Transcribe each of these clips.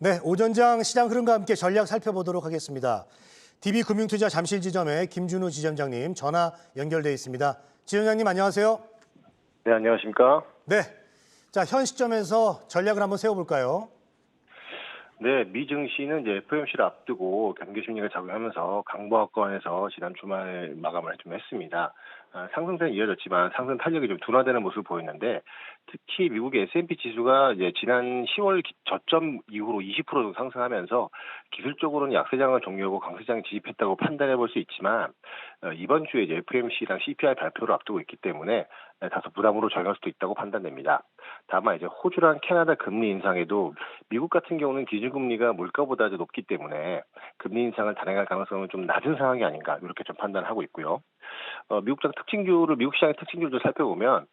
네, 오전장 시장 흐름과 함께 전략 살펴보도록 하겠습니다. DB금융투자 잠실지점의 김준우 지점장님 전화 연결돼 있습니다. 지점장님 안녕하세요. 네, 안녕하십니까? 네, 자, 현 시점에서 전략을 한번 세워볼까요? 네, 미 증시는 이제 FOMC를 앞두고 경기 심리가 작용하면서 강보합권에서 지난 주말 마감을 좀 했습니다. 상승세는 이어졌지만 상승 탄력이 좀 둔화되는 모습을 보였는데 특히 미국의 S&P 지수가 이제 지난 10월 저점 이후로 20% 정도 상승하면서 기술적으로는 약세장을 종료하고 강세장에 진입했다고 판단해 볼 수 있지만 이번 주에 이제 FOMC랑 CPI 발표를 앞두고 있기 때문에 다소 부담으로 작용할 수도 있다고 판단됩니다. 다만 이제 호주랑 캐나다 금리 인상에도 미국 같은 경우는 기준금리가 물가보다 높기 때문에 금리 인상을 단행할 가능성은 좀 낮은 상황이 아닌가 이렇게 좀 판단하고 있고요. 미국 시장의 특징주를 살펴보면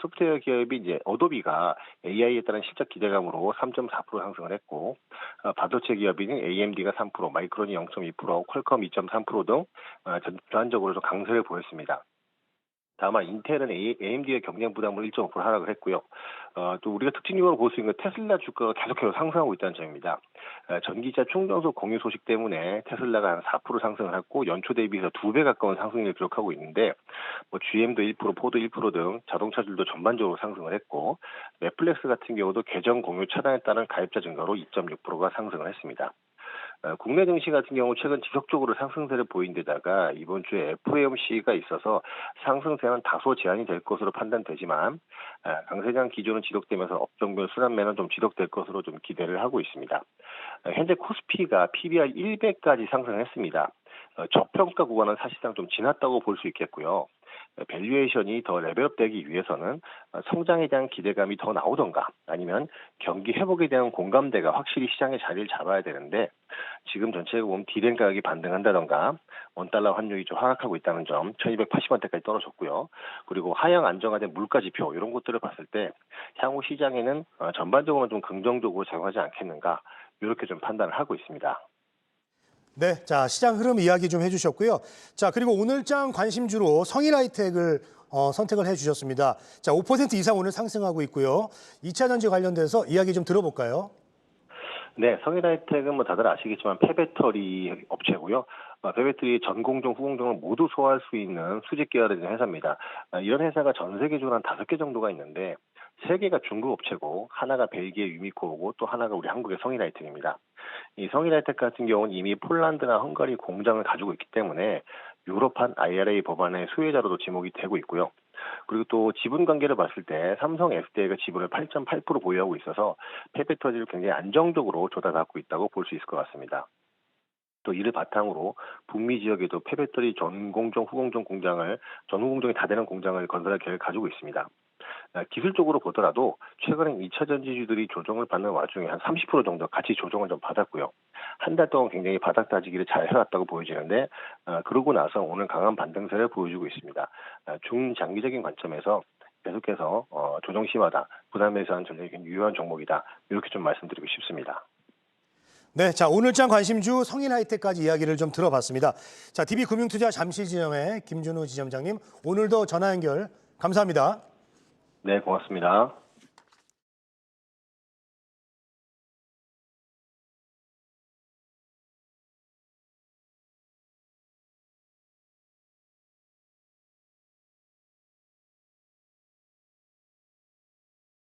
소프트웨어 기업이 이제 어도비가 AI에 따른 실적 기대감으로 3.4% 상승을 했고 반도체 기업인 AMD가 3%, 마이크론이 0.2%, 퀄컴 2.3%등 전반적으로 좀 강세를 보였습니다. 다만 인텔은 AMD의 경쟁 부담으로 1.5% 하락을 했고요. 또 우리가 특징적으로 볼 수 있는 건 테슬라 주가가 계속해서 상승하고 있다는 점입니다. 전기차 충전소 공유 소식 때문에 테슬라가 한 4% 상승을 했고 연초 대비해서 2배 가까운 상승률을 기록하고 있는데 GM도 1%, 포드 1% 등 자동차들도 전반적으로 상승을 했고 넷플릭스 같은 경우도 계정 공유 차단에 따른 가입자 증가로 2.6%가 상승을 했습니다. 국내 증시 같은 경우 최근 지속적으로 상승세를 보인 데다가 이번 주에 FOMC가 있어서 상승세는 다소 제한이 될 것으로 판단되지만 강세장 기조는 지속되면서 업종별 순환매는 좀 지속될 것으로 좀 기대를 하고 있습니다. 현재 코스피가 PBR 100까지 상승했습니다. 저평가 구간은 사실상 좀 지났다고 볼 수 있겠고요. 밸류에이션이 더 레벨업되기 위해서는 성장에 대한 기대감이 더 나오던가 아니면 경기 회복에 대한 공감대가 확실히 시장에 자리를 잡아야 되는데 지금 전체적으로 보면 디램 가격이 반등한다던가 원달러 환율이 좀 하락하고 있다는 점 1280원대까지 떨어졌고요. 그리고 하향 안정화된 물가 지표 이런 것들을 봤을 때 향후 시장에는 전반적으로 좀 긍정적으로 작용하지 않겠는가 이렇게 좀 판단을 하고 있습니다. 네, 자, 시장 흐름 이야기 좀 해주셨고요. 자, 그리고 오늘장 관심주로 성일하이텍을 선택을 해주셨습니다. 자, 5% 이상 오늘 상승하고 있고요. 2차 전지 관련돼서 이야기 좀 들어볼까요? 네, 성일하이텍은 뭐 다들 아시겠지만 폐배터리 업체고요. 폐배터리 전공정, 후공정을 모두 소화할 수 있는 수직 계열의 회사입니다. 이런 회사가 전 세계적으로 한 5개 정도가 있는데 3개가 중국 업체고 하나가 벨기에 유미코고 또 하나가 우리 한국의 성일하이텍입니다. 이 성일하이텍 같은 경우는 이미 폴란드나 헝가리 공장을 가지고 있기 때문에 유럽판 IRA 법안의 수혜자로도 지목이 되고 있고요. 그리고 또 지분 관계를 봤을 때 삼성 SDI가 지분을 8.8% 보유하고 있어서 폐배터리를 굉장히 안정적으로 조달받고 있다고 볼 수 있을 것 같습니다. 또 이를 바탕으로 북미 지역에도 폐배터리 전공정, 후공정 공장을 전후공정이 다 되는 공장을 건설할 계획을 가지고 있습니다. 기술적으로 보더라도 최근에 2차 전지주들이 조정을 받는 와중에 한 30% 정도 같이 조정을 좀 받았고요. 한 달 동안 굉장히 바닥 다지기를 잘 해왔다고 보여지는데 그러고 나서 오늘 강한 반등세를 보여주고 있습니다. 중장기적인 관점에서 계속해서 조정 심하다, 부담 매수하는 전략이 유효한 종목이다 이렇게 좀 말씀드리고 싶습니다. 네, 자, 오늘장 관심주 성일하이텍까지 이야기를 좀 들어봤습니다. 자, DB금융투자 잠실지점의 김준우 지점장님 오늘도 전화 연결 감사합니다. 네, 고맙습니다.